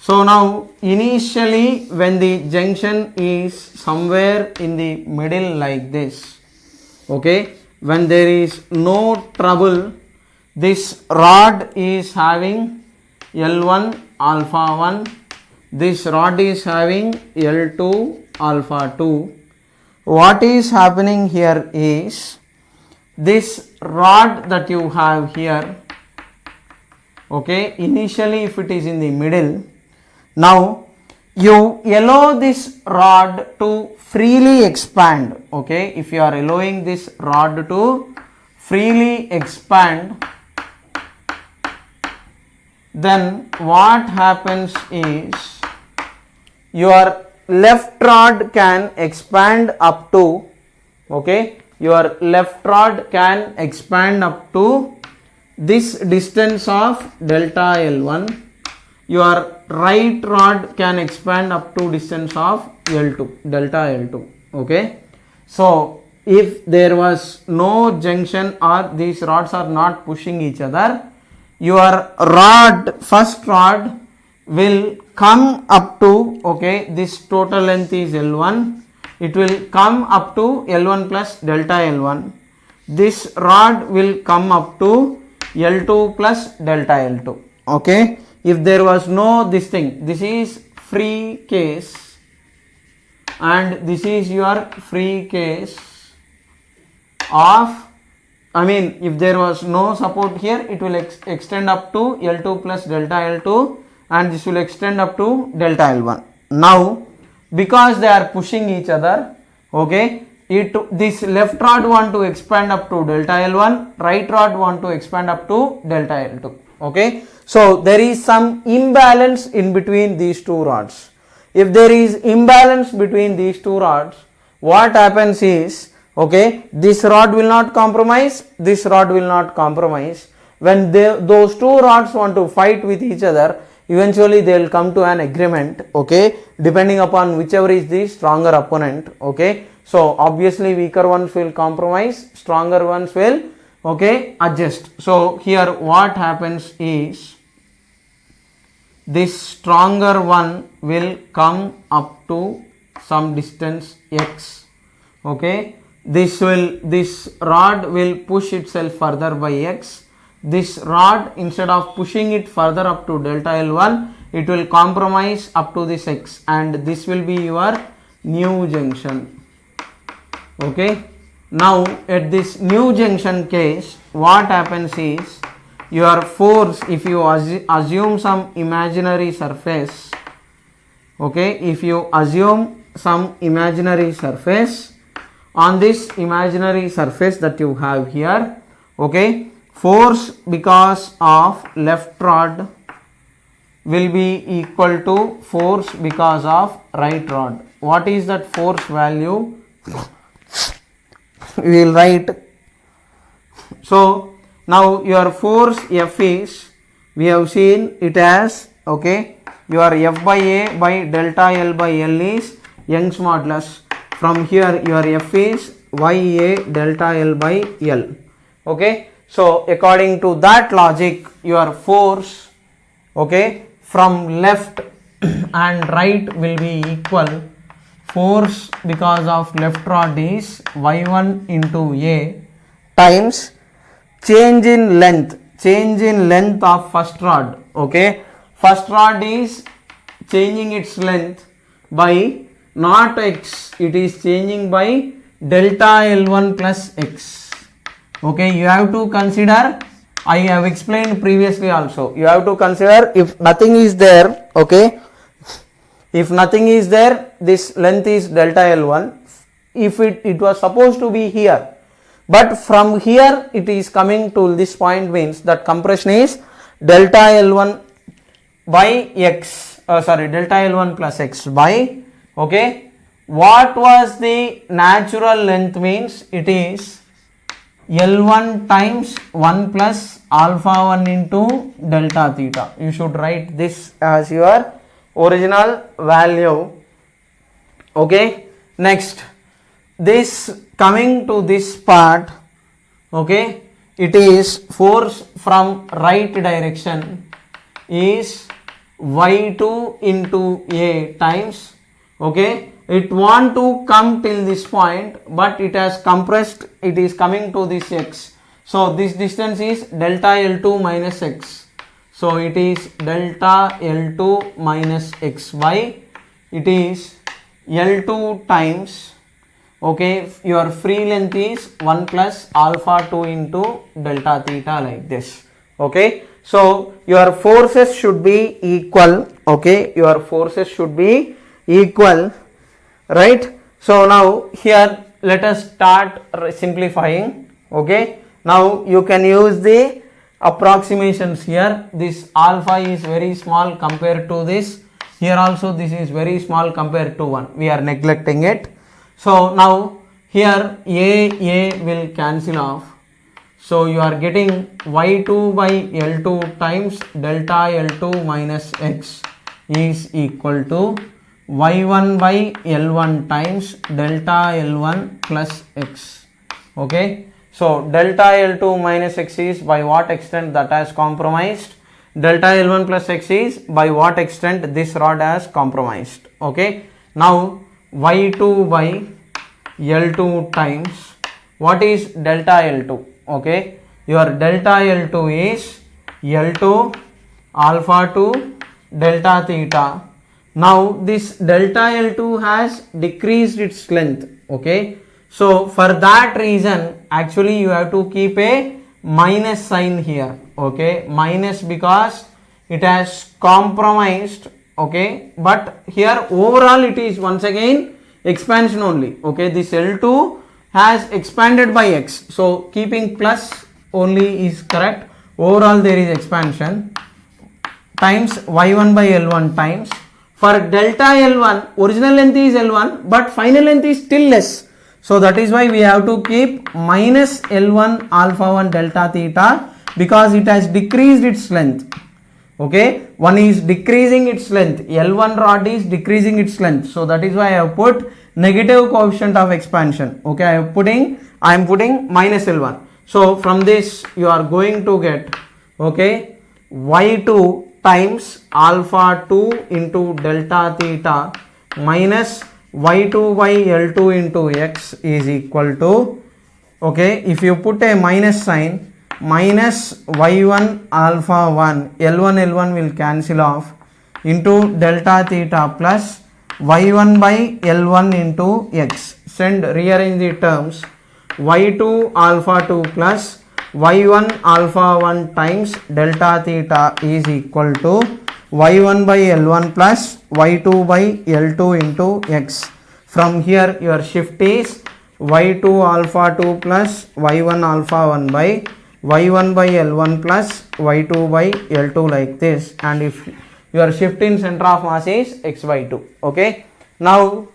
So now initially when the junction is somewhere in the middle like this, okay, when there is no trouble, this rod is having L1 alpha 1, this rod is having L2 alpha 2. What is happening here is, this rod that you have here, okay, initially if it is in the middle, now you allow this rod to freely expand. Okay, if you are allowing this rod to freely expand, then what happens is, your left rod can expand up to, okay, your left rod can expand up to this distance of delta L1. Your right rod can expand up to distance of L2, delta L2. Okay. So if there was no junction or these rods are not pushing each other, your first rod will come up to, okay, this total length is L1. It will come up to L1 plus delta L1. This rod will come up to L2 plus delta L2. Okay. If there was no this thing, this is free case and this is your free case of, if there was no support here, it will extend up to L2 plus delta L2 and this will extend up to delta L1. Now, because they are pushing each other, okay, this left rod want to expand up to delta L1, right rod want to expand up to delta L2. Okay, so there is some imbalance in between these two rods. If there is imbalance between these two rods, what happens is, okay, this rod will not compromise, this rod will not compromise. When those two rods want to fight with each other, eventually they will come to an agreement, okay, depending upon whichever is the stronger opponent. Okay, so obviously weaker ones will compromise, stronger ones will, okay, adjust. So here what happens is, this stronger one will come up to some distance x. Okay, this rod will push itself further by x. This rod, instead of pushing it further up to delta L1, it will compromise up to this x and this will be your new junction. Okay, now at this new junction case, what happens is, your force, if you assume some imaginary surface, okay, if you assume some imaginary surface, on this imaginary surface that you have here, okay, force because of left rod will be equal to force because of right rod. What is that force value? We will write. So now your force F is, we have seen it as, okay, your F by A by delta L by L is Young's modulus. From here your F is YA delta L by L. Okay, so according to that logic, your force, okay, from left and right will be equal. Force because of left rod is Y1 into A times change in length of first rod. Okay, first rod is changing its length by not x, it is changing by delta L1 plus x. Okay, you have to consider, I have explained previously also, you have to consider if nothing is there, okay, if nothing is there, this length is delta L1. If it was supposed to be here, but from here it is coming to this point, means that compression is delta L1 by x, delta L1 plus x by, okay, what was the natural length, means it is L1 times 1 plus alpha 1 into delta theta. You should write this as your original value. Okay, next, this coming to this part, okay, it is force from right direction is Y2 into A times, okay, it want to come till this point, but it has compressed, it is coming to this x. So this distance is delta L2 minus x. So it is delta L2 minus x by, it is L2 times, okay, your free length is 1 plus alpha 2 into delta theta, like this. Okay, so your forces should be equal. Okay, your forces should be equal, right? So now here let us start simplifying. Okay, now you can use the approximations here. This alpha is very small compared to this. Here also this is very small compared to 1. We are neglecting it. So now here A will cancel off. So you are getting Y2 by L2 times delta L2 minus x is equal to y1 by L1 times delta L1 plus x. Okay, so delta L2 minus x is by what extent that has compromised, delta L1 plus x is by what extent this rod has compromised. Okay, now y2 by L2 times what is delta L2. Okay, your delta L2 is L2 alpha to delta theta. Now this delta L2 has decreased its length. Okay, so for that reason actually you have to keep a minus sign here. Okay, minus because it has compromised. Okay, but here overall it is once again expansion only. Okay, this L2 has expanded by x, so keeping plus only is correct. Overall there is expansion times y1 by L1 times, for delta L1 original length is L1 but final length is still less, so that is why we have to keep minus L1 alpha 1 delta theta because it has decreased its length. Okay, one is decreasing its length, L1 rod is decreasing its length, so that is why I have put negative coefficient of expansion. Okay, I am putting minus L1. So from this you are going to get, okay, y2 times alpha 2 into delta theta minus y2 by L2 into x is equal to, okay, if you put a minus sign, minus y1 alpha 1, L1 will cancel off, into delta theta plus y1 by L1 into x. Rearrange the terms, y2 alpha 2 plus y1 alpha 1 times delta theta is equal to y1 by L1 plus y2 by L2 into x. From here your shift is y2 alpha 2 plus y1 alpha 1 by y1 by L1 plus y2 by L2 like this, and if your shift in center of mass is x by 2. Okay, now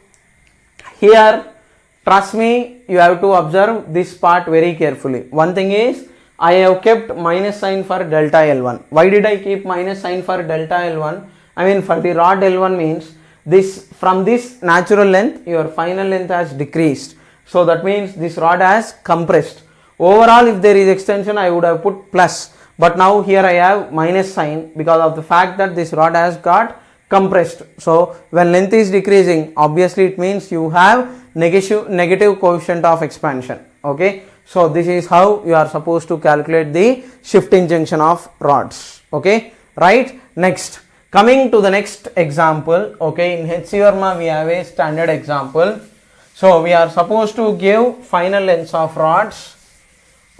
here trust me, you have to observe this part very carefully. One thing is, I have kept minus sign for delta L1. Why did I keep minus sign for delta L1? I mean for the rod L1 means this, from this natural length your final length has decreased, so that means this rod has compressed. Overall if there is extension I would have put plus, but now here I have minus sign because of the fact that this rod has got compressed. So when length is decreasing, obviously it means you have negative coefficient of expansion. Okay, so this is how you are supposed to calculate the shifting junction of rods. Okay, right. Next, coming to the next example. Okay, in HC Verma we have a standard example. So we are supposed to give final lengths of rods.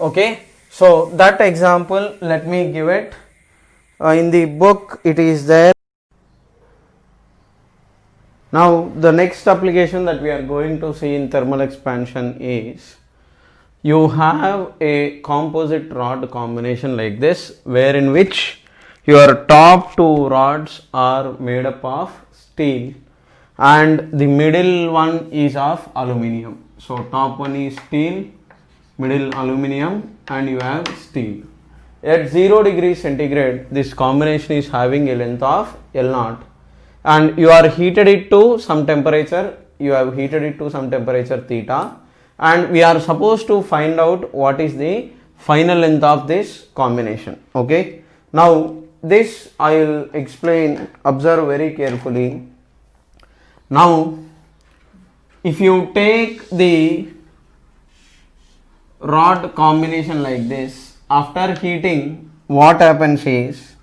Okay, so that example, let me give it. In the book it is there. Now the next application that we are going to see in thermal expansion is, you have a composite rod combination like this, wherein which your top two rods are made up of steel and the middle one is of aluminium. So top one is steel, middle aluminium, and you have steel. At 0 degrees centigrade this combination is having a length of L0, and you are heated it to some temperature, you have heated it to some temperature theta, and we are supposed to find out what is the final length of this combination. Okay, now this I will explain, observe very carefully. Now if you take the rod combination like this, after heating what happens is,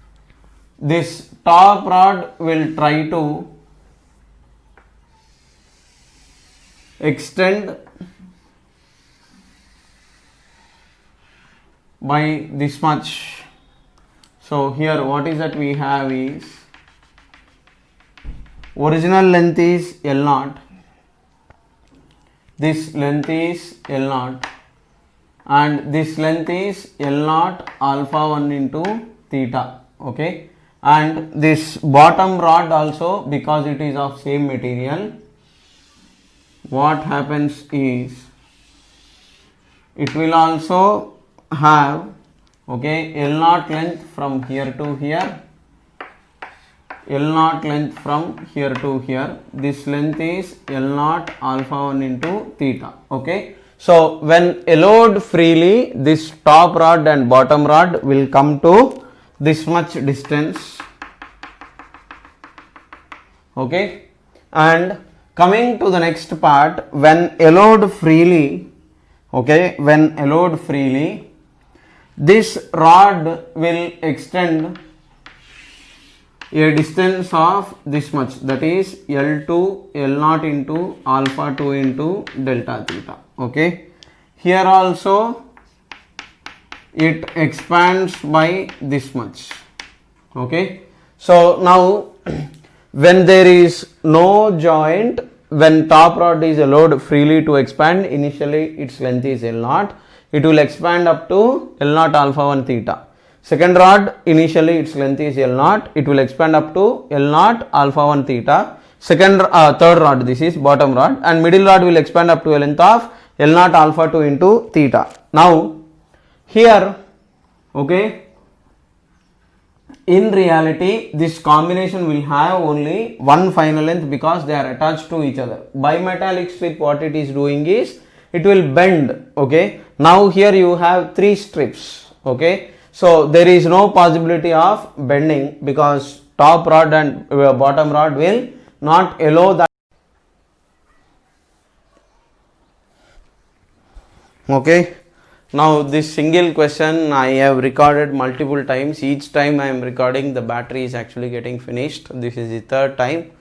this top rod will try to extend by this much. So here what is that we have is, original length is L0, this length is L0, and this length is L0 alpha 1 into theta. Okay, and this bottom rod also, because it is of same material, what happens is it will also have, okay, L0 length from here to here, L naught length from here to here. This length is L naught alpha 1 into theta. Okay. So when allowed freely, this top rod and bottom rod will come to this much distance. Okay. And coming to the next part, when allowed freely, okay, when allowed freely, this rod will extend a distance of this much, that is L2 L0 into alpha 2 into delta theta. Okay, here also it expands by this much. Okay, so now when there is no joint, when top rod is allowed freely to expand, initially its length is L0, it will expand up to L0 alpha 1 theta. Second rod, initially its length is L0, it will expand up to L0 alpha 1 theta. Third rod, this is bottom rod, and middle rod will expand up to a length of L0 alpha 2 into theta. Now here, okay, in reality this combination will have only one final length because they are attached to each other. Bimetallic strip, what it is doing is it will bend. Okay, now here you have three strips. Okay, so there is no possibility of bending because top rod and bottom rod will not allow that. Okay, now this single question I have recorded multiple times. Each time I am recording, the battery is actually getting finished. This is the third time,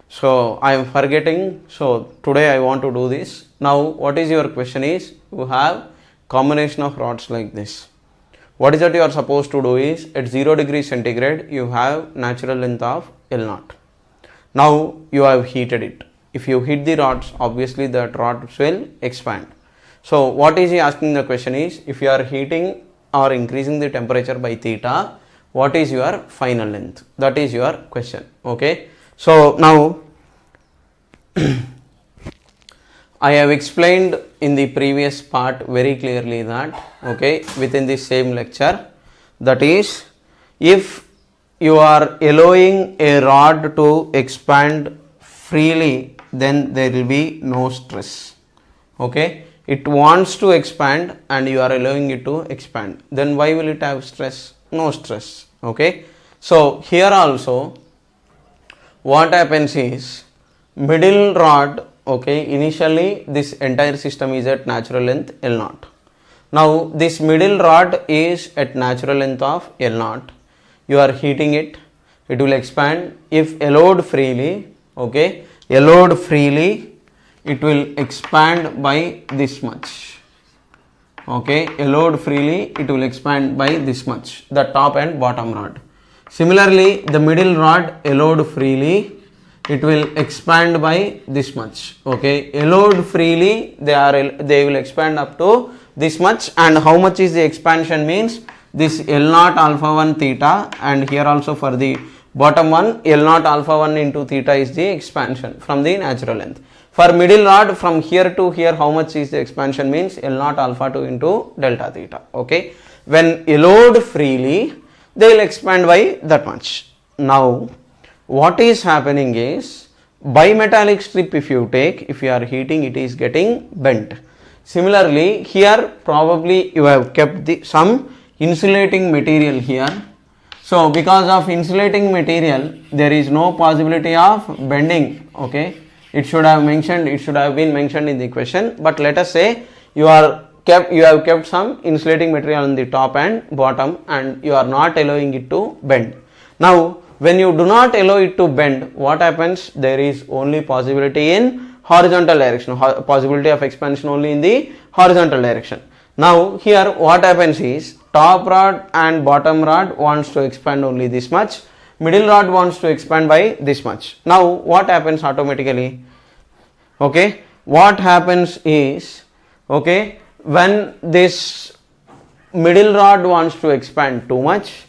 so I am forgetting. So today I want to do this. Now what is your question is, you have combination of rods like this. What is that you are supposed to do is, at 0 degrees centigrade you have natural length of L0. Now you have heated it. If you heat the rods, obviously that rods will expand. So what is he asking? The question is, if you are heating or increasing the temperature by theta, what is your final length? That is your question. Okay, so now I have explained in the previous part very clearly that, okay, within the same lecture, that is, if you are allowing a rod to expand freely, then there will be no stress. Okay, it wants to expand and you are allowing it to expand, then why will it have stress? No stress. Okay, so here also what happens is, middle rod, okay, initially this entire system is at natural length L0. Now this middle rod is at natural length of L0. You are heating it, it will expand. If allowed freely, okay, allowed freely, it will expand by this much. Okay, allowed freely, it will expand by this much, the top and bottom rod. Similarly, the middle rod allowed freely, it will expand by this much. Okay, allowed freely, they will expand up to this much. And how much is the expansion means, this L0 alpha 1 theta, and here also for the bottom one, L0 alpha 1 into theta is the expansion from the natural length. For middle rod, from here to here, how much is the expansion means, L0 alpha 2 into delta theta. Okay, when allowed freely, they will expand by that much. Now what is happening is, bimetallic strip if you take, if you are heating, it is getting bent. Similarly here probably you have kept some insulating material here. So because of insulating material, there is no possibility of bending. Okay, it should have been mentioned in the question, but let us say you have kept some insulating material on the top and bottom and you are not allowing it to bend. Now when you do not allow it to bend, what happens? There is only possibility in horizontal direction, possibility of expansion only in the horizontal direction. Now here what happens is, top rod and bottom rod wants to expand only this much, middle rod wants to expand by this much. Now what happens automatically? Okay, what happens is, okay, when this middle rod wants to expand too much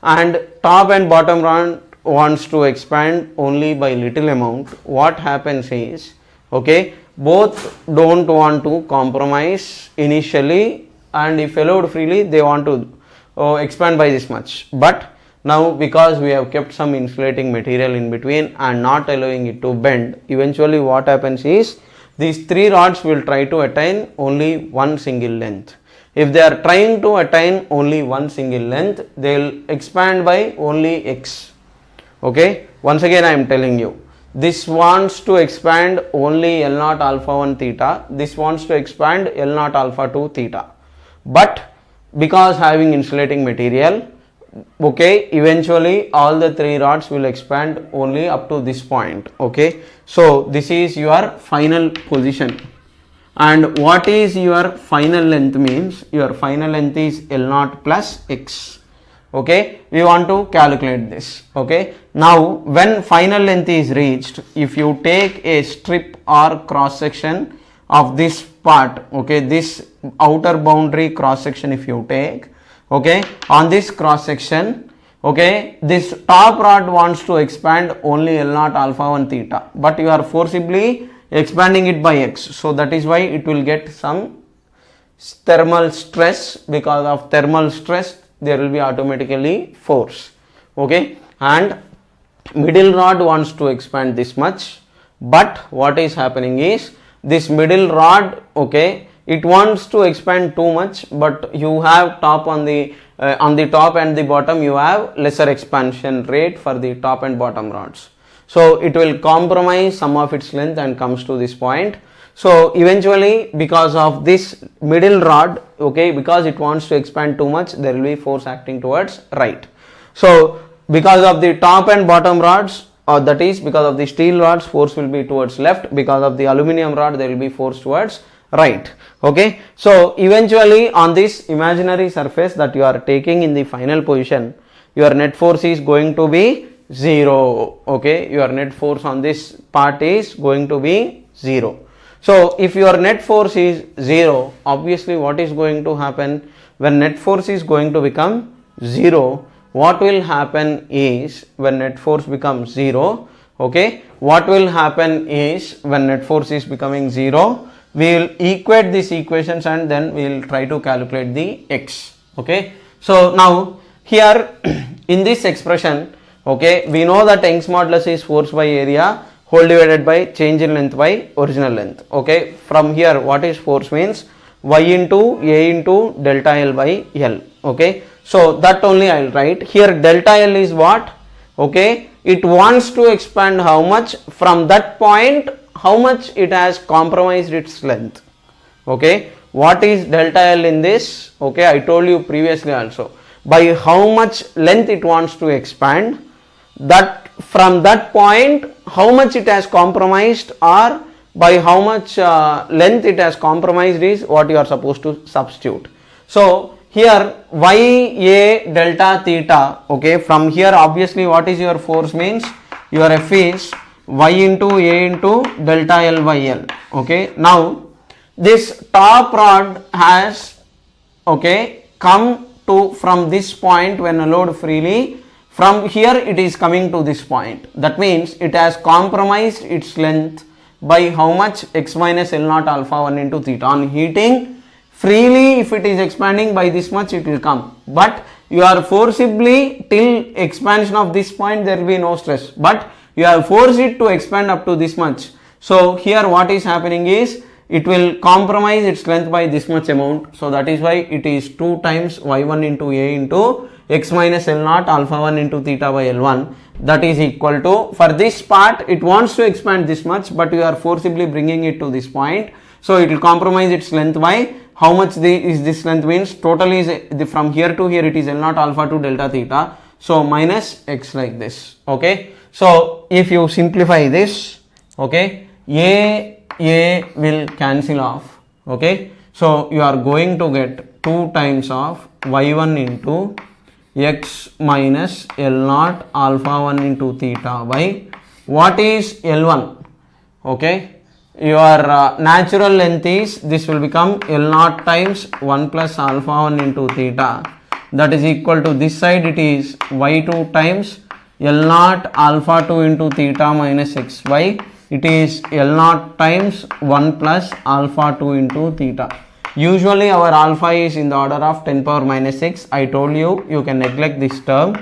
and top and bottom rod wants to expand only by little amount, what happens is, okay, both don't want to compromise initially, and if allowed freely they want to expand by this much, but Now because we have kept some insulating material in between and not allowing it to bend, eventually what happens is these three rods will try to attain only one single length. If they are trying to attain only one single length, they will expand by only x. Okay, once again I am telling you, this wants to expand only L naught alpha 1 theta, this wants to expand L naught alpha 2 theta, but because having insulating material, okay, eventually all the three rods will expand only up to this point. Okay, so this is your final position. And what is your final length means? Your final length is L naught plus x. Okay, we want to calculate this. Okay, now when final length is reached, if you take a strip or cross section of this part, okay, this outer boundary cross section if you take, okay, on this cross section, okay, this top rod wants to expand only L naught alpha 1 theta, but you are forcibly expanding it by x, so that is why it will get some thermal stress. Because of thermal stress there will be automatically force. Okay, and middle rod wants to expand this much, but what is happening is this middle rod, okay, it wants to expand too much, but you have top on the top and the bottom you have lesser expansion rate for the top and bottom rods, so it will compromise some of its length and comes to this point. So eventually because of this middle rod, okay, because it wants to expand too much, there will be force acting towards right. So because of the top and bottom rods, or that is because of the steel rods, force will be towards left. Because of the aluminum rod, there will be force towards right. Okay, so eventually on this imaginary surface that you are taking in the final position, your net force is going to be 0. Okay, your net force on this part is going to be 0. So if your net force is 0, obviously what is going to happen when net force is going to become 0? What will happen is when net force becomes 0, okay, what will happen is when net force is becoming 0, we will equate these equations and then we will try to calculate the x. Okay, so now here in this expression, okay, we know that Young's modulus is force by area whole divided by change in length by original length. Okay, from here what is force means? Y into A into delta L by L. Okay, so that only I will write here. Delta L is what? Okay, it wants to expand how much from that point, how much it has compromised its length. Okay, what is delta L in this? Okay, I told you previously also, by how much length it wants to expand, that from that point how much it has compromised, or by how much length it has compromised is what you are supposed to substitute. So here y a delta theta, okay, from here obviously what is your force means? Your F is y into a into delta L by L. Okay, now this top rod has, okay, come to from this point when allowed freely. From here it is coming to this point. That means it has compromised its length by how much? X minus L naught alpha 1 into theta. On heating freely, if it is expanding by this much, it will come. But you are forcibly till expansion of this point, there will be no stress. But you have forced it to expand up to this much. So here what is happening is it will compromise its length by this much amount. So that is why it is 2 times y1 into a into x minus L naught alpha 1 into theta by L1, that is equal to, for this part it wants to expand this much, but you are forcibly bringing it to this point, so it will compromise its length by how much is this length means total is from here to here it is L naught alpha to delta theta, so minus x like this. Okay, so if you simplify this, okay, a will cancel off. Okay, so you are going to get 2 times of y1 into x minus L naught alpha 1 into theta by what is L1? Okay, your natural length is, this will become L naught times 1 plus alpha 1 into theta, that is equal to this side it is y2 times L naught alpha 2 into theta minus x by it is L naught times 1 plus alpha 2 into theta. Usually our alpha is in the order of 10 power minus 6. I told you, you can neglect this term.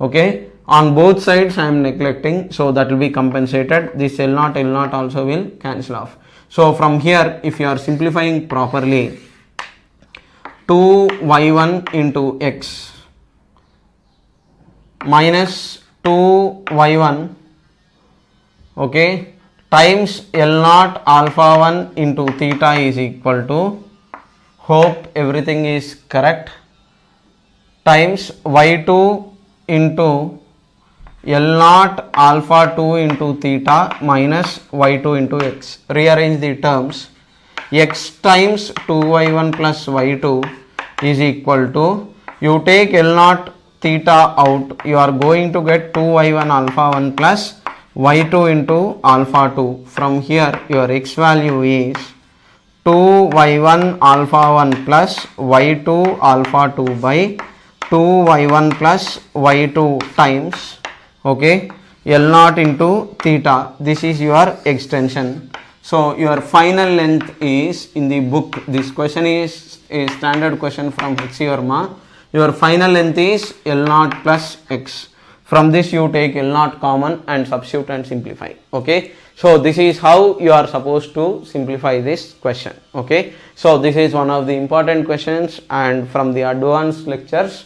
Okay, on both sides I am neglecting, so that will be compensated. This L0 also will cancel off. So from here, if you are simplifying properly, 2y1 into x minus 2y1, okay, times L0 alpha 1 into theta is equal to, hope everything is correct, times y2 into L0 alpha 2 into theta minus y2 into x. Rearrange the terms. X times 2y1 plus y2 is equal to, you take L0 theta out, you are going to get 2y1 alpha 1 plus y2 into alpha 2. From here your x value is 2y1 alpha 1 plus y2 alpha 2 by 2y1 plus y2 times, okay, L0 into theta. This is your extension. So your final length is, in the book, this question is a standard question from H.C. Verma. Your final length is L0 plus x. From this you take L0 common and substitute and simplify. Okay, so this is how you are supposed to simplify this question. Okay, so this is one of the important questions, and from the advanced lectures,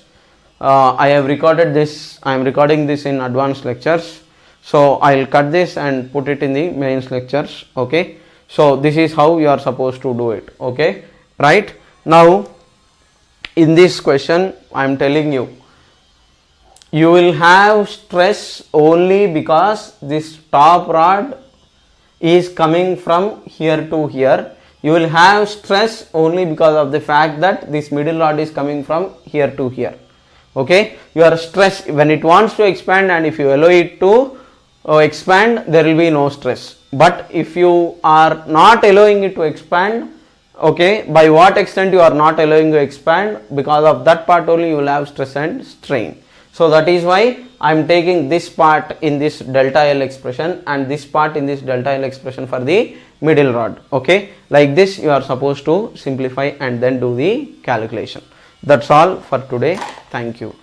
I have recorded this. I am recording this in advanced lectures, so I will cut this and put it in the mains lectures. Okay, so this is how you are supposed to do it. Okay, right now in this question I am telling you, you will have stress only because this top rod is coming from here to here. You will have stress only because of the fact that this middle rod is coming from here to here. Okay, your stress when it wants to expand, and if you allow it to expand, there will be no stress. But if you are not allowing it to expand, okay, by what extent you are not allowing to expand, because of that part only you will have stress and strain. So that is why I am taking this part in this delta L expression and this part in this delta L expression for the middle rod. Okay, like this you are supposed to simplify and then do the calculation. That's all for today. Thank you.